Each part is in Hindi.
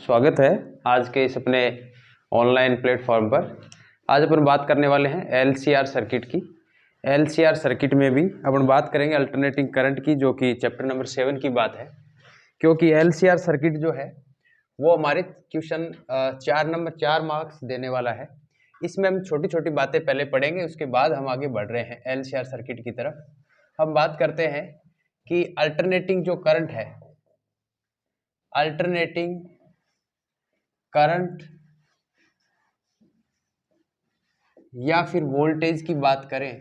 स्वागत है आज के इस अपने ऑनलाइन प्लेटफॉर्म पर। आज अपन बात करने वाले हैं एलसीआर सर्किट की। एलसीआर सर्किट में भी अपन बात करेंगे अल्टरनेटिंग करंट की, जो कि चैप्टर नंबर 7 की बात है। क्योंकि एलसीआर सर्किट जो है वो हमारे क्वेश्चन 4 मार्क्स देने वाला है। इसमें हम छोटी छोटी बातें पहले पढ़ेंगे, उसके बाद हम आगे बढ़ रहे हैं एलसीआर सर्किट की तरफ। हम बात करते हैं कि अल्टरनेटिंग जो करंट है, अल्टरनेटिंग करंट या फिर वोल्टेज की बात करें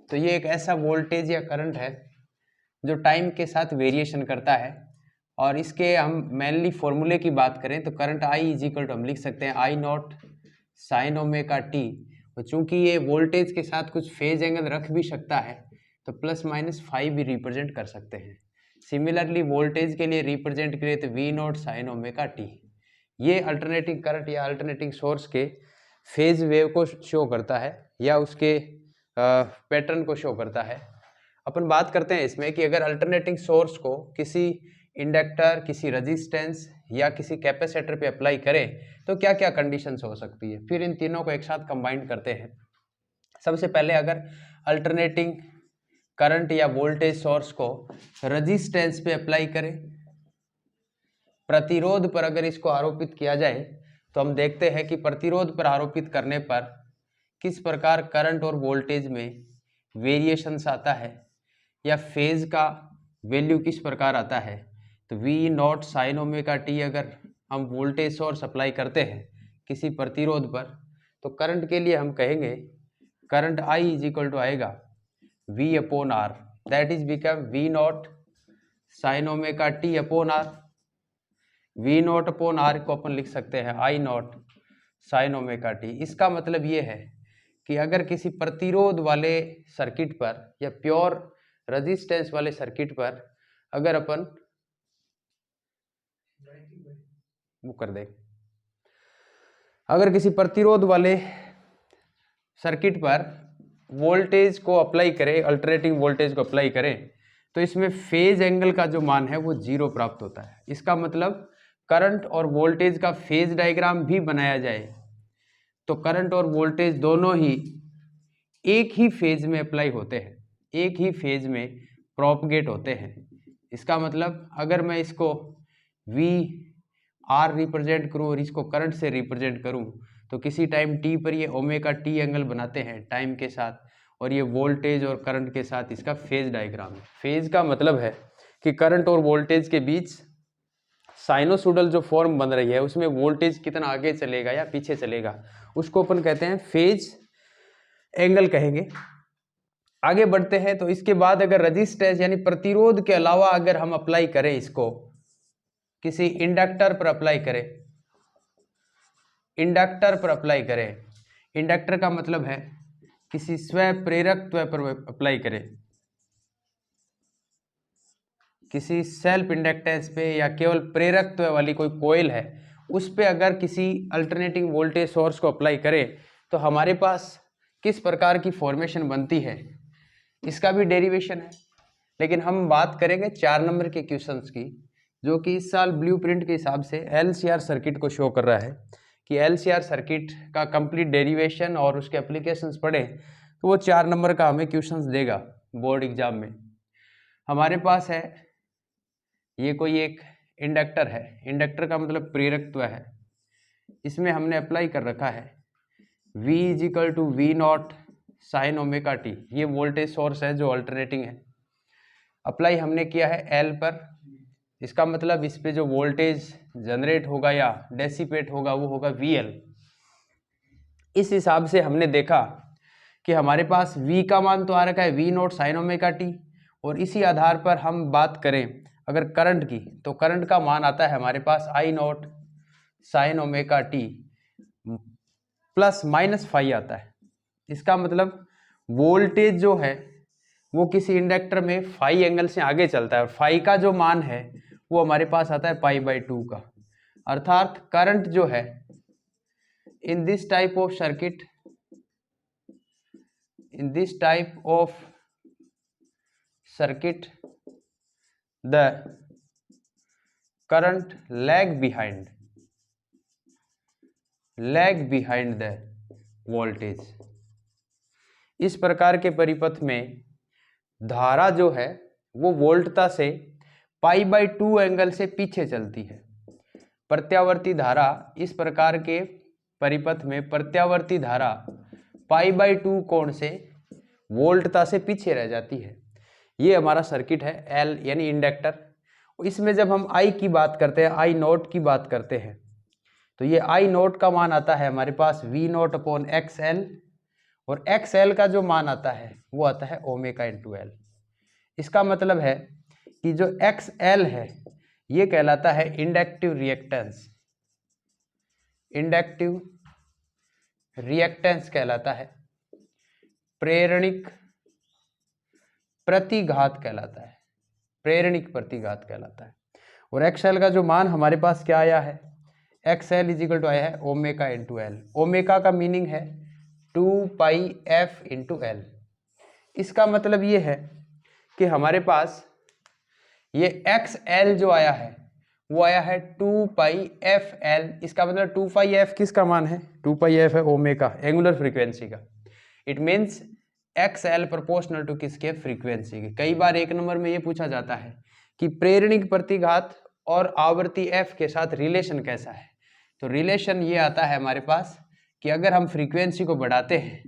तो ये एक ऐसा वोल्टेज या करंट है जो टाइम के साथ वेरिएशन करता है। और इसके हम मेनली फॉर्मूले की बात करें तो current I is equal to हम लिख सकते हैं I naught sine omega t. और चूंकि ये वोल्टेज के साथ कुछ फेज एंगल रख भी सकता है तो प्लस माइनस फाइव भी रिप्रेजेंट कर सकते हैं। सिमिलरली वोल्टेज के लिए रिप्रेजेंट करें तो V naught sine omega t. ये अल्टरनेटिंग करंट या अल्टरनेटिंग सोर्स के फेज वेव को शो करता है या उसके पैटर्न को शो करता है। अपन बात करते हैं इसमें कि अगर अल्टरनेटिंग सोर्स को किसी इंडक्टर, किसी रेजिस्टेंस या किसी कैपेसिटर पे अप्लाई करें तो क्या क्या कंडीशंस हो सकती है, फिर इन तीनों को एक साथ कंबाइन करते हैं। सबसे पहले अगर अल्टरनेटिंग करंट या वोल्टेज सोर्स को रेजिस्टेंस पे अप्लाई करें, प्रतिरोध पर अगर इसको आरोपित किया जाए तो हम देखते हैं कि प्रतिरोध पर आरोपित करने पर किस प्रकार करंट और वोल्टेज में वेरिएशंस आता है या फेज का वैल्यू किस प्रकार आता है। तो V naught sine omega t अगर हम वोल्टेज सोर्स अप्लाई करते हैं किसी प्रतिरोध पर तो करंट के लिए हम कहेंगे current I is equal to आएगा V upon R, that is become V naught sine omega T upon R. V naught upon R को अपन लिख सकते हैं I naught sine omega T. इसका मतलब ये है कि अगर किसी प्रतिरोध वाले सर्किट पर या प्योर रेजिस्टेंस वाले सर्किट पर अगर अपन वो कर दे, अगर किसी प्रतिरोध वाले सर्किट पर वोल्टेज को अप्लाई करें, अल्टरनेटिंग वोल्टेज को अप्लाई करें तो इसमें फेज एंगल का जो मान है वो 0 प्राप्त होता है। इसका मतलब करंट और वोल्टेज का फेज डायग्राम भी बनाया जाए तो करंट और वोल्टेज दोनों ही एक ही फेज में अप्लाई होते हैं, एक ही फेज में प्रोपगेट होते हैं। इसका मतलब अगर मैं इसको वी आर रिप्रेजेंट करूं और इसको करंट से रिप्रेजेंट करूं तो किसी टाइम टी पर ये ओमेगा टी एंगल बनाते हैं टाइम के साथ, और ये वोल्टेज और करंट के साथ इसका फेज डायग्राम है। फेज का मतलब है कि करंट और वोल्टेज के बीच साइनोसोडल जो फॉर्म बन रही है उसमें वोल्टेज कितना आगे चलेगा या पीछे चलेगा, उसको अपन कहते हैं फेज एंगल कहेंगे। आगे बढ़ते हैं तो इसके बाद अगर रेजिस्टेंस यानी प्रतिरोध के अलावा अगर हम अप्लाई करें, इसको किसी इंडक्टर पर अप्लाई करें, इंडक्टर पर अप्लाई करें, इंडक्टर का मतलब है किसी स्व प्रेरकत्व पर अप्लाई करें, किसी सेल्फ इंडक्टेंस पे या केवल प्रेरकत्व वाली कोई कोयल है उस पे अगर किसी अल्टरनेटिंग वोल्टेज सोर्स को अप्लाई करें तो हमारे पास किस प्रकार की फॉर्मेशन बनती है, इसका भी डेरिवेशन है। लेकिन हम बात करेंगे 4 नंबर के क्वेश्चंस की, जो कि इस साल ब्लूप्रिंट के हिसाब से एलसीआर सर्किट को शो कर रहा है कि एलसीआर सर्किट का कंप्लीट डेरिवेशन और उसके एप्लीकेशंस पढ़े तो वो 4 नंबर का हमें क्वेश्चंस देगा बोर्ड एग्जाम में। हमारे पास है ये कोई एक इंडक्टर है, इंडक्टर का मतलब प्रेरकत्व है, इसमें हमने अप्लाई कर रखा है V is equal to V naught sine omega t. ये वोल्टेज सोर्स है जो अल्टरनेटिंग है, अप्लाई हमने किया है L पर। इसका मतलब इस पे जो वोल्टेज जनरेट होगा या डेसिपेट होगा वो होगा VL। इस हिसाब से हमने देखा कि हमारे पास V का मान तो आ रखा है V naught sine omega t, और इसी आधार पर हम बात करें अगर करंट की तो करंट का मान आता है हमारे पास I naught sine omega T plus minus phi आता है। इसका मतलब वोल्टेज जो है वो किसी इंडक्टर में फाई एंगल से आगे चलता है और फाई का जो मान है वो हमारे पास आता है पाई बाई 2 का। अर्थात करंट जो है in this type of circuit, in this type of circuit the current lag behind the voltage. इस प्रकार के परिपथ में धारा जो है वो वोल्टता से π/2 एंगल से पीछे चलती है। प्रत्यावर्ती धारा, इस प्रकार के परिपथ में प्रत्यावर्ती धारा π/2 कोण से वोल्टता से पीछे रह जाती है। ये हमारा सर्किट है L यानी इंडक्टर। इसमें जब हम I की बात करते हैं, I नोट की बात करते हैं, तो ये I नोट का मान आता है हमारे पास V0/XL, और XL का जो मान आता है वो आता है ω/L। इसका मतलब है कि जो XL है ये कहलाता है इंडक्टिव रिएक्टेंस कहलाता है, प्रेरणिक प्रतिघात कहलाता है, और XL का जो मान हमारे पास क्या आया है, XL = आया है ω/L। ओमेगा का मीनिंग है 2πf/L। इसका मतलब ये है कि हमारे पास ये XL जो आया है वो आया है 2πfL। इसका मतलब 2πf किसका मान है, 2πf है ओमेगा, एंगुलर फ्रीक्वेंसी का। It means XL proportional to किसके, फ्रीक्वेंसी के। कई बार एक नंबर में ये पूछा जाता है कि प्रेरणिक प्रतिघात और आवर्ती f के साथ रिलेशन कैसा है। तो रिलेशन ये आता है हमारे पास कि अगर हम फ्रीक्वेंसी को बढ़ाते हैं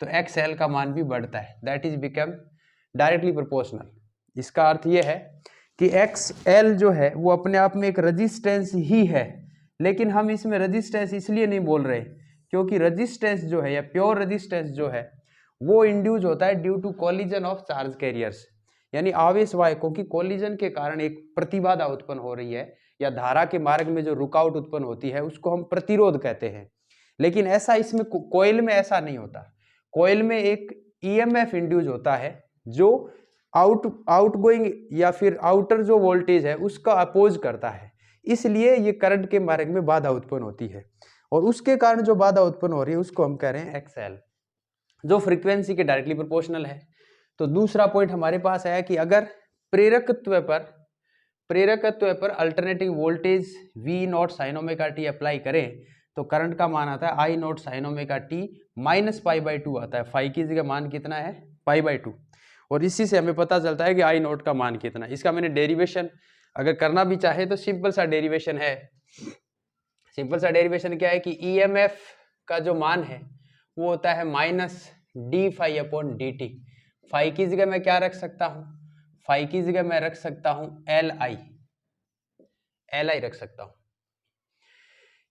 तो XL का मान भी बढ़ता है, that is become directly proportional. इसका अर्थ ये है कि XL जो है वो अपने आप में एक रजिस्टेंस ही है, लेकिन हम इसमें रजिस्टेंस इसलिए नहीं बोल रहे क्योंकि रजिस्टेंस जो है या प्योर रजिस्टेंस जो है वो इंड्यूस होता है due to collision of charge carriers, यानी आवेशवाहकों की कोलिजन के कारण एक प्रतिबाधा उत्पन्न हो रही है या धारा के मार्ग में जो रुकावट उत्पन्न होती है उसको हम प्रतिरोध कहते हैं। लेकिन ऐसा इसमें कोयल में ऐसा नहीं होता। कोयल में एक EMF इंड्यूस होता है जो आउटगोइंग या फिर आउटर जो वोल्टेज है उसका अपोज करता है, इसलिए ये करंट के मार्ग में बाधा उत्पन्न होती है, और उसके कारण जो बाधा उत्पन्न हो रही है उसको हम कह रहे हैं XL, जो फ्रीक्वेंसी के डायरेक्टली प्रोपोर्शनल है। तो दूसरा पॉइंट हमारे पास आया कि अगर प्रेरकत्व पर alternating voltage V0 sin ωt apply करें तो करंट का मान आता है I0 sin ωt -π/2 आता है। फाई की जगह मान कितना है, π/2, और इसी से हमें पता चलता है कि I0 का मान कितना है। इसका मैंने डेरिवेशन अगर करना भी चाहे तो सिंपल सा डेरिवेशन है। सिंपल सा डेरिवेशन क्या है कि EMF का जो मान है वो होता है -dφ/dt। फाई की जगह मैं क्या रख सकता हूँ, फाई की जगह मैं रख सकता हूँ Li रख सकता हूँ।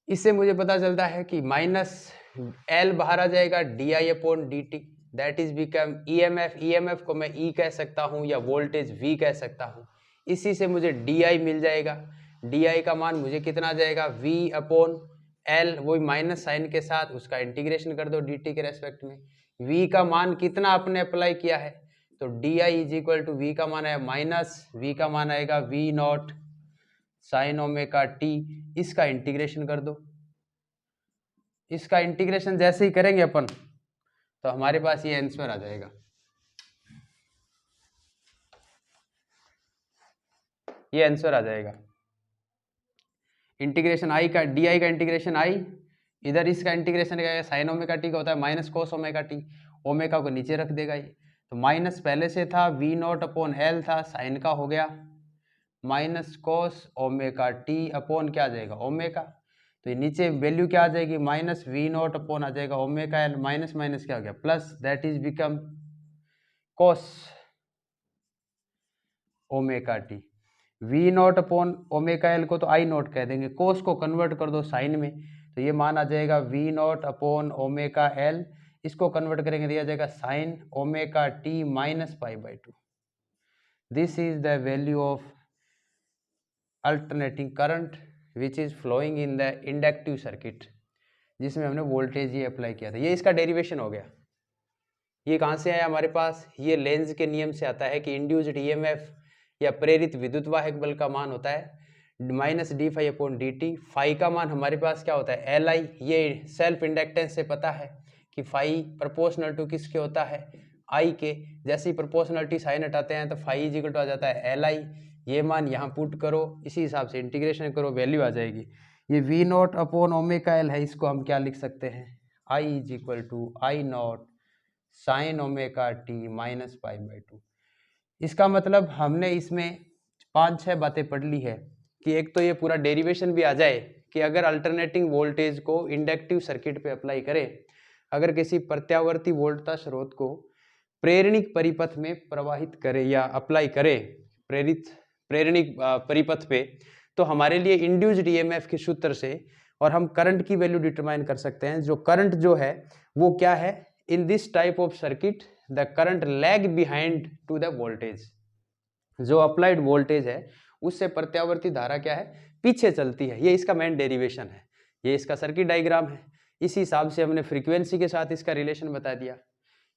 इससे मुझे पता चलता है कि -L बाहर आ जाएगा di/dt, that is become EMF को मैं E कह सकता हूँ या वोल्टेज V कह सकता हूँ। इसी से मुझे di मिल जाएगा। di का मान मुझे कितना आ जाएगा, V/L, वही माइनस साइन के साथ, उसका इंटीग्रेशन कर दो dt के रेस्पेक्ट में। V का मान कितना आपने अप्लाई किया है, तो di = V का मान है V का मान आएगा V0 sin ωt। इसका इंटीग्रेशन कर दो। इसका इंटीग्रेशन जैसे ही करेंगे अपन तो हमारे पास ये आंसर आ जाएगा। ये आंसर आ जाएगा। इंटीग्रेशन आई का, di का इंटीग्रेशन i, इधर इसका इंटीग्रेशन क्या है, sin ωt का होता है -cos ωt, ओमेगा को नीचे रख देगा ये, तो माइनस पहले से था V0/L था, साइन का हो गया -cos ωt अपॉन क्या आ जाएगा, ओमेगा। तो ये नीचे वैल्यू क्या आ जाएगी, -V0 आ जाएगा ω/L, माइनस माइनस क्या हो गया plus, that is become cos ωt। V0/ω/L को तो I0 कह देंगे, cos को कन्वर्ट कर दो साइन में, तो ये मान आ जाएगा V0/ω/L, इसको कन्वर्ट करेंगे दिया जाएगा sin ωt -π/2। This is the value of alternating current which is flowing in the inductive circuit, जिसमें हमने वोल्टेज ये अप्लाई किया था। ये इसका डेरिवेशन हो गया। ये कहाँ से आया हमारे पास, ये लेंज के नियम से आता है कि इंड्यूस्ड EMF या प्रेरित विद्युत वाहक बल का मान होता है -dφ/dt। फाई का मान हमारे पास क्या होता है, Li। ये सेल्फ इंडक्टेंस से पता है कि फाई प्रोपोर्शनल टू किसके होता है, I के। जैसे ही प्रोपोर्शनलिटी साइन हटाते हैं तो फाई इक्वल टू आ जाता है Li। ये मान यहाँ पुट करो, इसी हिसाब से इंटीग्रेशन करो, वैल्यू आ जाएगी। ये V naught upon omega L है, इसको हम क्या लिख सकते हैं, I is equal to I naught sine omega T minus pi by two. इसका मतलब हमने इसमें 5-6 बातें पढ़ ली है कि एक तो ये पूरा डेरिवेशन भी आ जाए कि अगर अल्टरनेटिंग वोल्टेज को इंडक्टिव सर्किट पे अप्लाई करें, अगर किसी प्रत्यावर्ती वोल्टता स्रोत को प्रेरणिक परिपथ में प्रवाहित करे या अप्लाई करे प्रेरणिक परिपथ पे, तो हमारे लिए इंड्यूस्ड ईएमएफ के सूत्र से और हम करंट की वैल्यू डिटरमाइन कर सकते हैं। जो करंट जो है वो क्या है, in this type of circuit the current lag behind to the voltage. जो अप्लाइड वोल्टेज है उससे प्रत्यावर्ती धारा क्या है, पीछे चलती है। ये इसका मेन डेरिवेशन है, ये इसका सर्किट डायग्राम है। इसी हिसाब से हमने फ्रीक्वेंसी के साथ इसका रिलेशन बता दिया।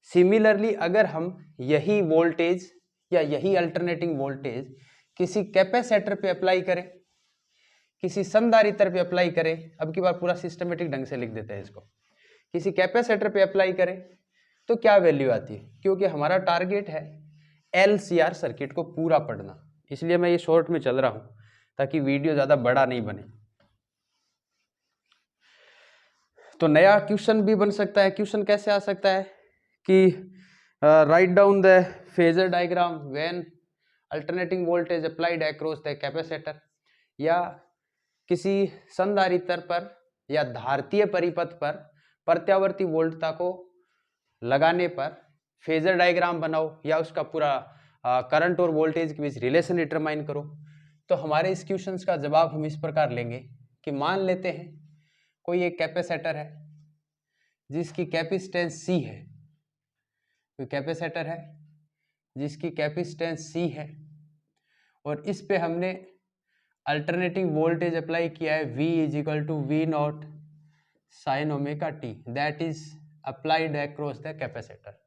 सिमिलरली अगर हम यही वोल्टेज या यही अल्टरनेटिंग वोल्टेज किसी कैपेसिटर पे अप्लाई करें, किसी संधारित्र पे अप्लाई करें, अब की बार पूरा सिस्टमेटिक ढंग से लिख देते हैं इसको, किसी कैपेसिटर पे अप्लाई करें तो क्या वैल्यू आती है, क्योंकि हमारा टारगेट है LCR सर्किट को पूरा पढ़ना, इसलिए मैं ये शॉर्ट में चल रहा हूं ताकि वीडियो ज़्यादा बड़ा नहीं बने। तो नया क्वेश्चन भी बन सकता है। क्वेश्चन कैसे आ सकता है कि write down the phasor diagram when alternating voltage applied across the capacitor, या किसी संधारित्र पर या धारतीय परिपथ पर प्रत्यावर्ती वोल्टता को लगाने पर फेजर डायग्राम बनाओ या उसका पूरा करंट और वोल्टेज के बीच रिलेशन डिटरमाइन करो। तो हमारे इस क्वेश्चन का जवाब हम इस प्रकार लेंगे कि मान लेते हैं कोई एक कैपेसिटर है जिसकी कैपेसिटेंस C है, कोई कैपेसिटर है जिसकी कैपेसिटेंस C है और इस पे हमने अल्टरनेटिंग वोल्टेज अप्लाई किया है V is equal to V naught sine omega t, that is applied across the capacitor.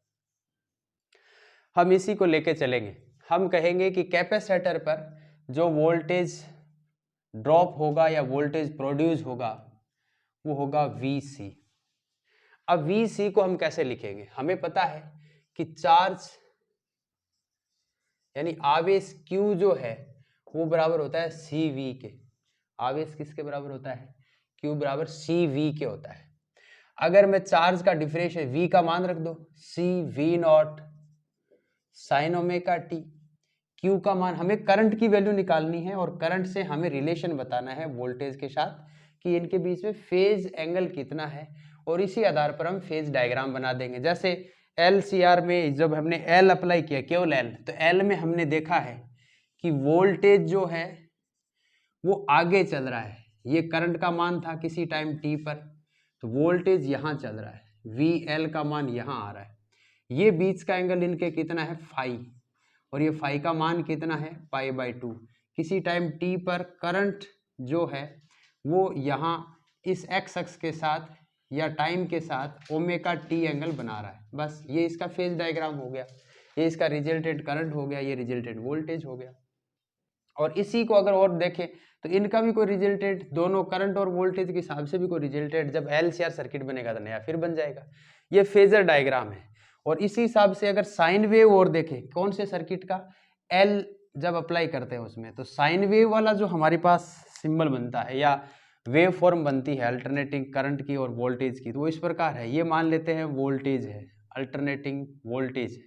हम इसी को लेके चलेंगे। हम कहेंगे कि कैपेसिटर पर जो वोल्टेज ड्रॉप होगा या वोल्टेज प्रोड्यूस होगा वो होगा VC। अब VC को हम कैसे लिखेंगे, हमें पता है कि चार्ज यानी आवेश Q जो है वो बराबर होता है CV के। आवेश किसके बराबर होता है, Q बराबर CV के होता है। अगर मैं चार्ज का डिफरेंशियल V का मान रख दो, CV not sine omega T, Q का मान, हमें करंट की वैल्यू निकालनी है और करंट से हमें रिलेशन बताना है वोल्टेज के साथ कि इनके बीच में फेज एंगल कितना है, और इसी आधार पर हम फेज डायग्राम बना देंगे। जैसे LCR में जब हमने L अप्लाई किया, केवल L, तो L में हमने देखा है कि वोल्टेज जो है वो आगे चल रहा है। ये करंट का मान था किसी टाइम t पर, तो वोल्टेज यहाँ चल रहा है, VL का मान यहाँ आ रहा है। ये बीच का एंगल इनके कितना है फाई, और ये फाई का मान कितना है पाई बाई टू। किसी टाइम t पर करंट जो है वो यहाँ इस x अक्ष के साथ या टाइम के साथ ओमेगा टी एंगल बना रहा है। बस ये इसका फेज डायग्राम हो गया, ये इसका रिजल्टेंट करंट हो गया, ये रिजल्टेंट वोल्टेज हो गया। और इसी को अगर और देखें तो इनका भी कोई रिजल्टेंट, दोनों करंट और वोल्टेज के हिसाब से भी कोई रिजल्टेंट जब LCR सर्किट बनेगा तो नया फिर बन जाएगा। ये फेजर डायग्राम है। और इसी हिसाब से अगर साइन वेव और देखें कौन से सर्किट का, L जब अप्लाई करते हैं उसमें, तो साइन वेव वाला जो हमारे पास सिंबल बनता है या वेव फॉर्म बनती है अल्टरनेटिंग करंट की और वोल्टेज की, तो वो इस प्रकार है। ये मान लेते हैं वोल्टेज है, अल्टरनेटिंग वोल्टेज है,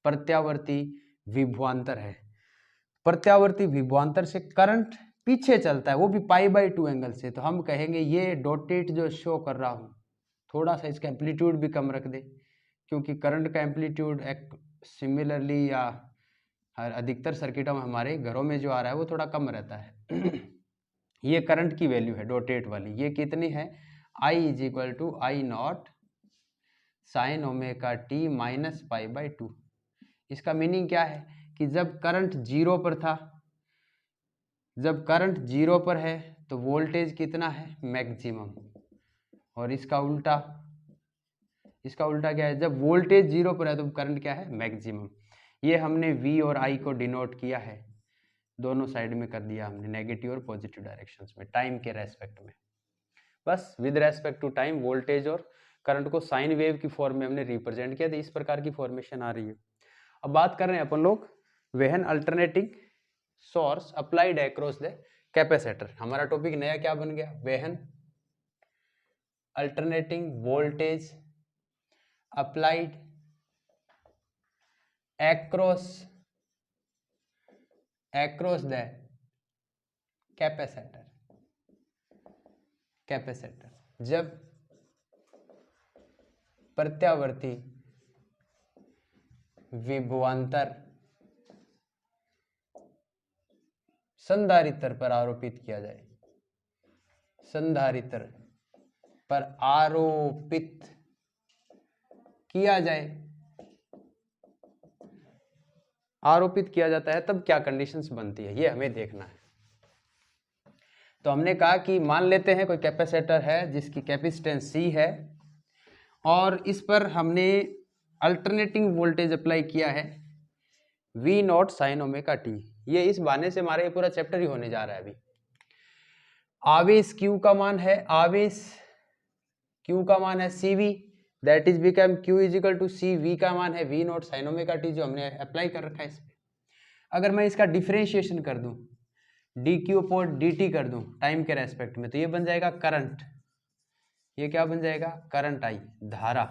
प्रत्यावर्ती विभवांतर है, प्रत्यावर्ती विभवांतर से करंट पीछे चलता है, वो भी पाई बाई टू एंगल से। तो हम कहेंगे ये डॉटेड जो शो कर रहा हूँ, थोड़ा सा इसका एम्पलीट्यूड भी कम रख दे, क्योंकि करंट का एम्पलीट्यूड एक सिमिलरली या अधिकतर सर्किटों में हमारे घरों में जो आ रहा है वो थोड़ा कम रहता है। ये करंट की वैल्यू है डॉटेड वाली, ये कितनी है, I is equal to I naught sine omega T minus pi by two. इसका मीनिंग क्या है कि जब करंट जीरो पर था, जब करंट जीरो पर है तो वोल्टेज कितना है मैक्सिमम, और इसका उल्टा क्या है, जब वोल्टेज जीरो पर है तो करंट क्या है मैक्सिमम। ये हमने V और I को डिनोट किया है, दोनों साइड में कर दिया हमने, नेगेटिव और पॉजिटिव डायरेक्शंस में, टाइम के रेस्पेक्ट में। बस with respect to time voltage और करंट को साइन वेव की फॉर्म में हमने रिप्रेजेंट किया, तो इस प्रकार की फॉर्मेशन आ रही है। अब बात कर रहे हैं अपन लोग वेहन alternating source applied across the capacitor. हमारा टॉपिक नया क्या बन गया, वेहन alternating voltage applied across the capacitor. जब प्रत्यावर्ती विभवांतर संधारित्र पर आरोपित किया जाए, संधारित्र पर आरोपित किया जाए, आरोपित किया जाता है, तब क्या कंडीशंस बनती है, ये हमें देखना है। तो हमने कहा कि मान लेते हैं कोई कैपेसिटर है जिसकी कैपेसिटेंस C है और इस पर हमने अल्टरनेटिंग वोल्टेज अप्लाई किया है V naught sine omega t. ये इस बहाने से हमारा ये पूरा चैप्टर ही होने जा रहा है। अभी आवेश Q का मान है, आवेश Q का मान है CV, that is become Q is equal to C, V का मान है V naught sine omega t जो हमने अप्लाई कर रखा है इस पे। अगर मैं इसका डिफरेंशिएशन कर दूं, dq अपॉन dt कर दूं टाइम के रेस्पेक्ट में, तो ये बन जाएगा करंट। ये क्या बन जाएगा, करंट आई, धारा।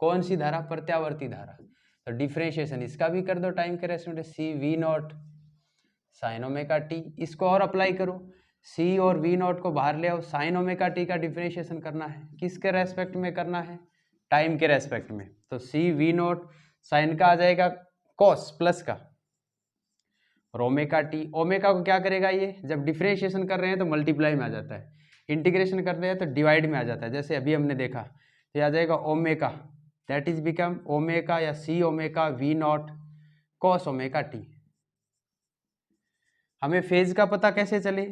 कौन सी धारा, प्रत्यावर्ती धारा। तो डिफरेंशिएशन इसका भी कर दो टाइम के रेस्पेक्ट में, C V naught sine omega T. इसको और अप्लाई करो, C और V नॉट को बाहर ले आओ, साइन ओमेगा टी का डिफरेंशिएशन करना है, किसके रेस्पेक्ट में करना है, टाइम के रेस्पेक्ट में। तो C V नॉट साइन का आ जाएगा कॉस प्लस का, और ओमेगा टी, ओमेगा को क्या करेगा, ये जब डिफरेंशिएशन कर रहे हैं तो मल्टीप्लाई में आ जाता है, इंटीग्रेशन कर रहे हैं तो डिवाइड में आ जाता है। जैसे अभी हमने देखा, तो आ जाएगा omega, that is become omega या C omega V not cos omega T. हमें फेज का पता कैसे चले,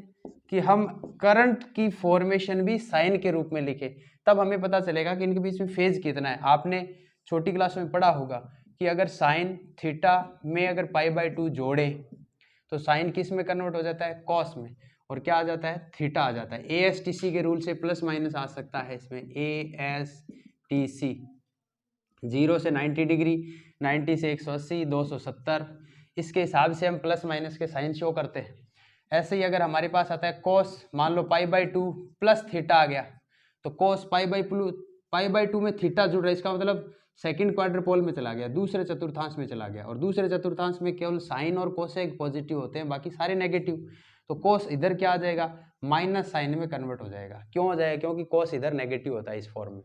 कि हम करंट की फॉर्मेशन भी साइन के रूप में लिखे, तब हमें पता चलेगा कि इनके बीच में फेज कितना है। आपने छोटी क्लास में पढ़ा होगा कि अगर साइन थीटा में अगर π/2 जोड़े तो साइन किस में कन्वर्ट हो जाता है, कॉस में, और क्या आ जाता है, थीटा आ जाता है। ASTC के रूल से प्लस माइनस आ सकता है इसमें, ASTC 0 से 90 डिग्री, 90 से 180, 270, इसके हिसाब से हम प्लस माइनस के साइन शो करते हैं। ऐसे ही अगर हमारे पास आता है कॉस, मान लो π/2 प्लस थीटा आ गया, तो कॉस π/2 में थीटा जुड़ रहा है, इसका मतलब सेकंड क्वाड्रपोल में चला गया, दूसरे चतुर्थांश में चला गया, और दूसरे चतुर्थांश में केवल साइन और कोसेक पॉजिटिव होते हैं, बाकी सारे नेगेटिव। तो कोस इधर क्या आ जाएगा, माइनस साइन में कन्वर्ट हो जाएगा। क्यों हो जाएगा, क्योंकि कोस इधर नेगेटिव होता है इस फॉर्म में।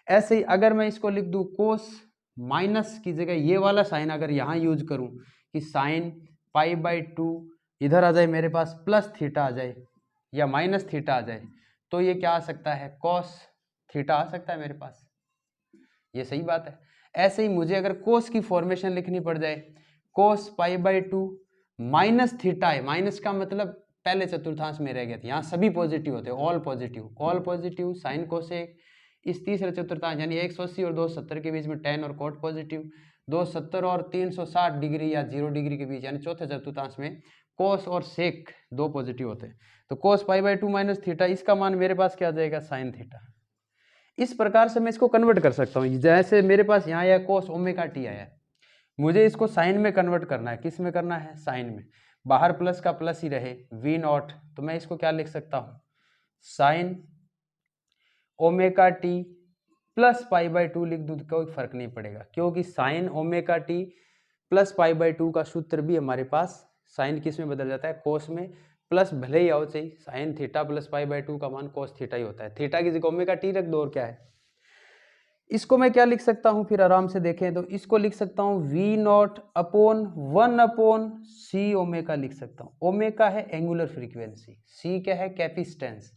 ऐसे ही अगर मैं इसको लिख दूं, कोस माइनस की जगह ये वाला साइन अगर यहाँ यूज करूं कि साइन π/2 इधर आ जाए मेरे पास, प्लस थीटा आ जाए या माइनस थीटा आ जाए, तो ये क्या आ सकता है, कॉस थीटा आ सकता है मेरे पास। ये सही बात है। ऐसे ही मुझे अगर कोस की फॉर्मेशन लिखनी पड़ जाए, कोस π/2 माइनस थीटा है, माइनस का मतलब पहले चतुर्थांश में रह गया था, यहाँ सभी पॉजिटिव होते हैं, all positive, all positive sine cosec. इस तीसरे चतुर्थांश यानी 180 और 270 के बीच में टेन और कोट पॉजिटिव, 270 और 360 डिग्री या 0 डिग्री के बीच यानी चौथे चतुर्थांश में कोस और सेक दो पॉजिटिव होते हैं। तो कोस π/2 माइनस थीटा, इसका मान मेरे पास क्या आ जाएगा, साइन थीटा। इस प्रकार से मैं इसको कन्वर्ट कर सकता हूँ। जैसे मेरे पास यहाँ आया कोस ओमेगा टी आया, मुझे इसको साइन में कन्वर्ट करना है, किस में करना है, साइन में। बाहर प्लस का प्लस ही रहे, V नॉट, तो मैं इसको क्या लिख सकता हूँ, साइन ओमेगा टी प्लस π/2 लिख दूँ तो कोई फर्क नहीं पड़ेगा, क्योंकि साइन ओमेगा टी प्लस π/2 का सूत्र भी हमारे पास साइन किस में बदल जाता है, कोस में, प्लस भले ही आओ चाहिए, साइन थीटा प्लस π/2 का मान कोस थीटा ही होता है। थीटा की जगह ओमेगा टी रख दो, और क्या है। इसको मैं क्या लिख सकता हूँ, फिर आराम से देखें तो इसको लिख सकता हूँ V not upon 1/C omega लिख सकता हूँ। ओमेगा है एंगुलर फ्रीक्वेंसी, C क्या है, कैपेसिटेंस।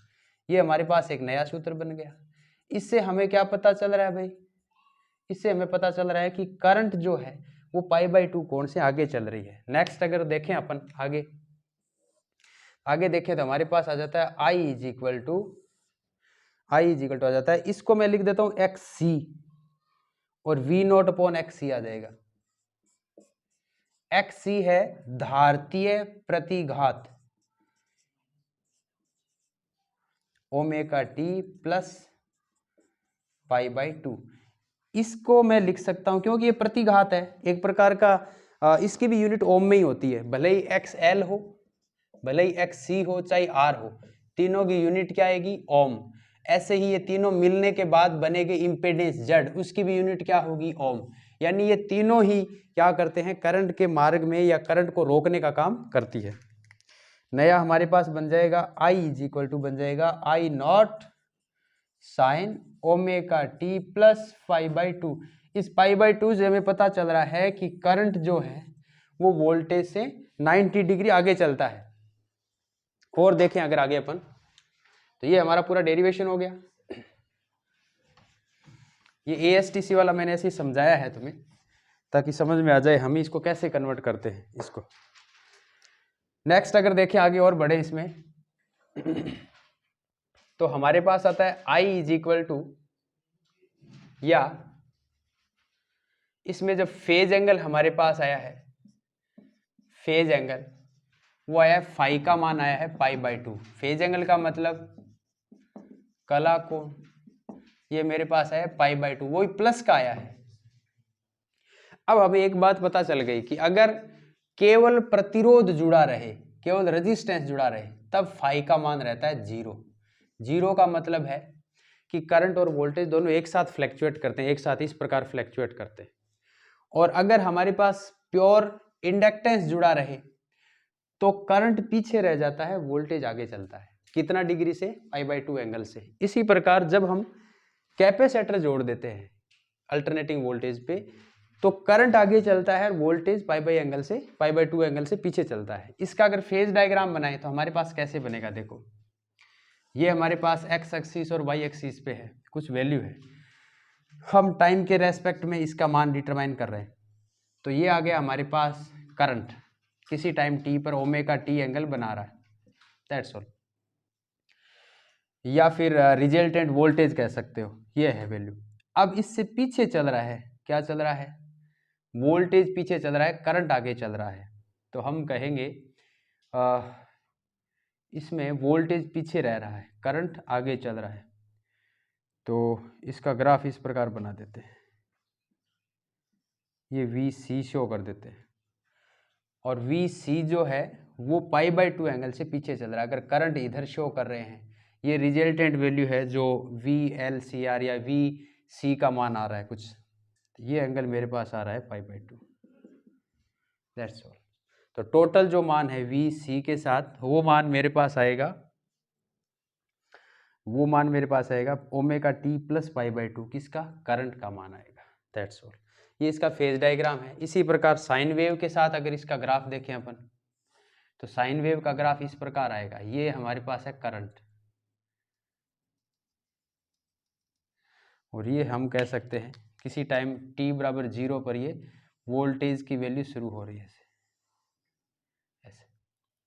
ये हमारे पास एक नया सूत्र बन गया। इससे हमें क्या पता चल रहा है भाई, इससे हमें पता चल रहा है कि करंट जो है वो π/2 कोण से आगे चल रही है। नेक्स्ट अगर देखें अपन आगे देखें तो हमारे पास आ जाता है I इज इक्वल टू आ जाता है, इसको मैं लिख देता हूं XC, और V नॉट अपॉन XC आ जाएगा। XC है धारतीय प्रतिघात ओमेगा टी प्लस π/2। इसको मैं लिख सकता हूं क्योंकि ये प्रतिघात है, एक प्रकार का इसकी भी यूनिट ओम में ही होती है, भले ही XL हो, भले ही XC हो, चाहे R हो, तीनों की यूनिट क्या आएगी? ओम। ऐसे ही ये तीनों मिलने के बाद बनेगी इम्पीडेंस Z, उसकी भी यूनिट क्या होगी? ओम। यानी ये तीनों ही क्या करते हैं? करंट के मार्ग में या करंट को रोकने का काम करती है। नया हमारे पास बन जाएगा I इज इक्वल टू बन जाएगा I naught sine omega T plus π/2। इस π/2 से हमें पता चल रहा है कि करंट जो है वो वोल्टेज से 90 डिग्री आगे चलता है। और देखें अगर आगे अपन, तो ये हमारा पूरा डेरिवेशन हो गया। ये ASTC वाला मैंने ऐसे ही समझाया है तुम्हें ताकि समझ में आ जाए हम इसको कैसे कन्वर्ट करते हैं इसको। नेक्स्ट अगर देखें आगे और बढ़े इसमें तो हमारे पास आता है I इज इक्वल टू, या इसमें जब फेज एंगल हमारे पास आया है, फेज एंगल वो आया है फाई का मान आया है π/2। फेज एंगल का मतलब कला कोण, ये मेरे पास आया π/2, वो प्लस का आया है। अब हमें एक बात पता चल गई कि अगर केवल प्रतिरोध जुड़ा रहे, केवल रेजिस्टेंस जुड़ा रहे, तब फाई का मान रहता है 0। 0 का मतलब है कि करंट और वोल्टेज दोनों एक साथ फ्लैक्चुएट करते हैं, एक साथ इस प्रकार फ्लैक्चुएट करते हैं। और अगर हमारे पास प्योर इंडक्टेंस जुड़ा रहे तो करंट पीछे रह जाता है, वोल्टेज आगे चलता है। कितना डिग्री से? π/2 एंगल से। इसी प्रकार जब हम कैपेसिटर जोड़ देते हैं अल्टरनेटिंग वोल्टेज पे, तो करंट आगे चलता है, वोल्टेज π/2 एंगल से पीछे चलता है। इसका अगर फेज डायग्राम बनाए तो हमारे पास कैसे बनेगा? देखो, ये हमारे पास x एक्सिस और y एक्सिस पे है, कुछ वैल्यू है, हम टाइम के रेस्पेक्ट में इसका मान डिटरमाइन कर रहे हैं। तो ये आ गया हमारे पास करंट, किसी टाइम t पर ओमेगा t एंगल बना रहा है, दैट्स ऑल। या फिर रिजल्टेंट वोल्टेज कह सकते हो, ये है वैल्यू। अब इससे पीछे चल रहा है, क्या चल रहा है? वोल्टेज पीछे चल रहा है, करंट आगे चल रहा है। तो हम कहेंगे इसमें वोल्टेज पीछे रह रहा है, करंट आगे चल रहा है। तो इसका ग्राफ इस प्रकार बना देते हैं, ये VC शो कर देते हैं, और VC जो है वो π/2 एंगल से पीछे चल रहा है। अगर करंट इधर शो कर रहे हैं, ये रिजल्टेंट वैल्यू है जो VLCR या VC का मान आ रहा है कुछ, ये एंगल मेरे पास आ रहा है π/2, दैट्स ऑल। तो टोटल जो मान है VC के साथ, वो मान मेरे पास आएगा, ओमेगा t प्लस π/2, किसका? करंट का मान आएगा, दैट्स ऑल। ये इसका फेज डायग्राम है। इसी प्रकार साइन वेव के साथ अगर इसका ग्राफ देखें अपन, तो साइन वेव का ग्राफ इस प्रकार आएगा। ये हमारे पास है करंट, और ये हम कह सकते हैं किसी टाइम t बराबर 0 पर ये वोल्टेज की वैल्यू शुरू हो रही है ऐसे।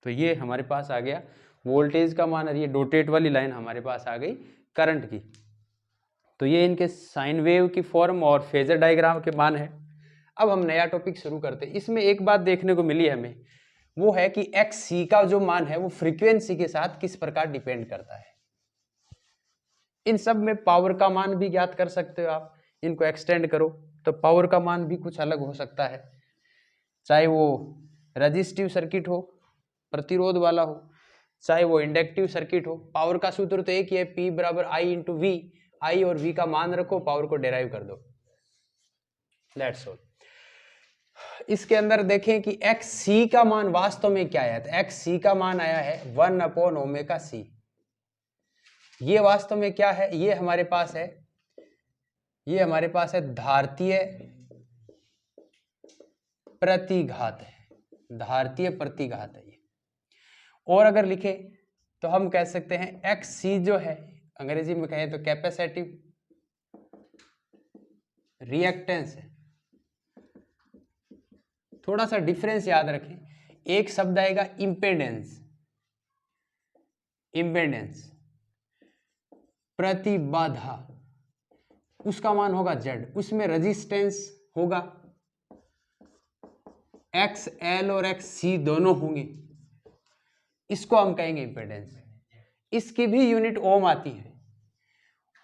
तो ये हमारे पास आ गया वोल्टेज का मान, और ये डॉटेड वाली लाइन हमारे पास आ गई करंट की। तो ये इनके साइन वेव की फॉर्म और फेजर डायग्राम के मान है। अब हम नया टॉपिक शुरू करते हैं। इसमें एक बात देखने को मिली हमें, वो है कि XC का जो मान है वो फ्रीक्वेंसी के साथ किस प्रकार डिपेंड करता है। इन सब में पावर का मान भी ज्ञात कर सकते हो आप, इनको एक्सटेंड करो तो पावर का मान भी कुछ अलग हो सकता है, चाहे वो रेजिस्टिव सर्किट हो, प्रतिरोध वाला हो, चाहे वो इंडक्टिव सर्किट हो। पावर का सूत्र तो एक ही है, P बराबर I इंटू V। I और V का मान रखो, पावर को डेराइव कर दो, लेट्स ऑल। इसके अंदर देखें कि XC का मान वास्तव में क्या है, तो XC का मान आया है 1/ωc। ये वास्तव में क्या है? ये हमारे पास है धारतीय प्रतिघात है, धारतीय प्रतिघात है ये। और अगर लिखे तो हम कह सकते हैं XC जो है, अंग्रेजी में कहें तो कैपेसिटिव रिएक्टेंस है। थोड़ा सा डिफरेंस याद रखें, एक शब्द आएगा इम्पेडेंस, प्रतिबाधा, उसका मान होगा Z, उसमें रेजिस्टेंस होगा XL और XC दोनों होंगे, इसको हम कहेंगे इम्पेडेंस। इसकी भी यूनिट ओम आती है।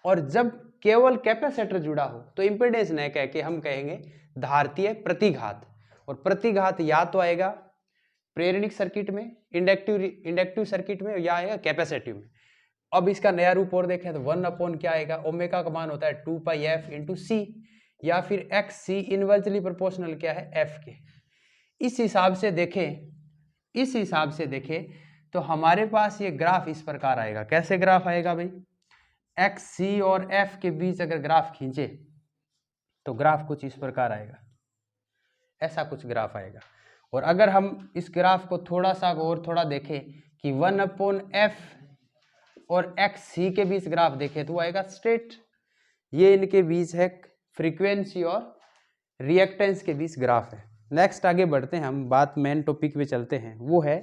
और जब केवल कैपेसिटर जुड़ा हो तो इम्पेडेंस न कह के हम कहेंगे धारतीय प्रतिघात। और प्रतिघात या तो आएगा प्रेरणिक सर्किट में, इंडक्टिव सर्किट में, या आएगा कैपेसिटिव में। अब इसका नया रूप और देखें तो 1 अपॉन क्या आएगा, ओमेगा का मान होता है 2πf इंटू सी, या फिर एक्स सी इनवर्सली प्रोपोर्शनल क्या है एफ के। इस हिसाब से देखें तो हमारे पास ये ग्राफ इस प्रकार आएगा। कैसे ग्राफ आएगा भाई, एक्स सी और एफ के बीच अगर ग्राफ खींचे तो ग्राफ कुछ इस प्रकार आएगा, ऐसा कुछ ग्राफ आएगा। और अगर हम इस ग्राफ को थोड़ा सा और थोड़ा देखें कि 1 अपॉन एफ और एक्स सी के बीच ग्राफ देखें तो आएगा स्ट्रेट। ये इनके बीच है फ्रीक्वेंसी और रिएक्टेंस के बीच ग्राफ है। नेक्स्ट आगे बढ़ते हैं, हम बात मेन टॉपिक पे चलते हैं, वो है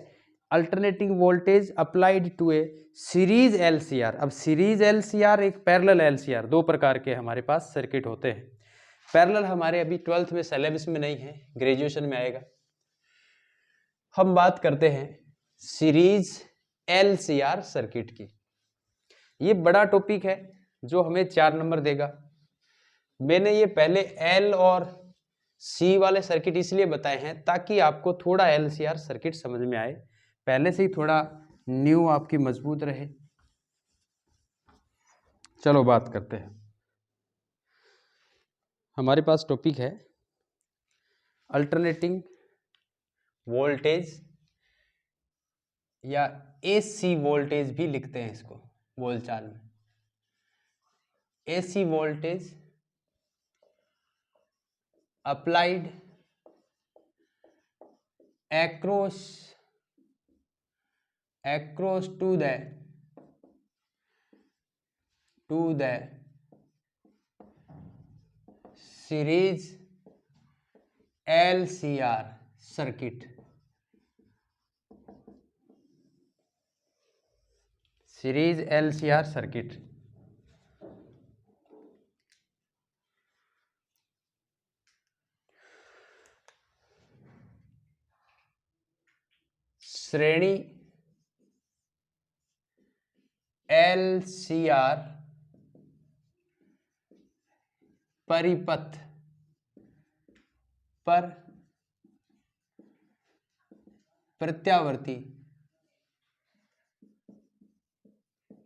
alternating voltage applied to a series LCR. अब सीरीज एलसीआर एक पैरेलल एलसीआर, दो प्रकार के हमारे पास सर्किट होते हैं। पैरेलल हमारे अभी 12th में सिलेबस में नहीं है, ग्रेजुएशन में आएगा। हम बात करते हैं सीरीज एलसीआर सर्किट की। ये बड़ा टॉपिक है जो हमें 4 नंबर देगा। मैंने ये पहले एल और सी वाले सर्किट इसलिए बताए हैं ताकि आपको थोड़ा एलसीआर सर्किट समझ में आए, पहले से ही थोड़ा न्यू आपकी मजबूत रहे। चलो बात करते हैं। हमारे पास टॉपिक है अल्टरनेटिंग वोल्टेज, या एसी वोल्टेज भी लिखते हैं इसको बोलचाल में। AC voltage applied across to the series LCR circuit, series LCR circuit. श्रेणी LCR परिपथ पर प्रत्यावर्ती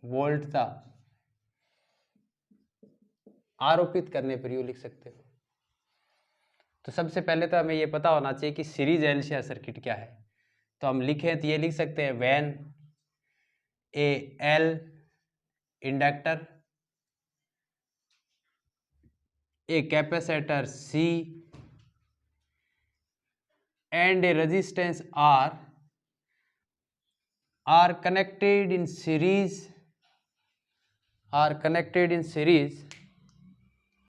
वोल्टता आरोपित करने पर यूँ लिख सकते हो। तो सबसे पहले तो हमें ये पता होना चाहिए कि सीरीज एलसीआर सर्किट क्या है। तो हम लिखें तो ये लिख सकते हैं when a L inductor, a capacitor C and a resistance R connected in series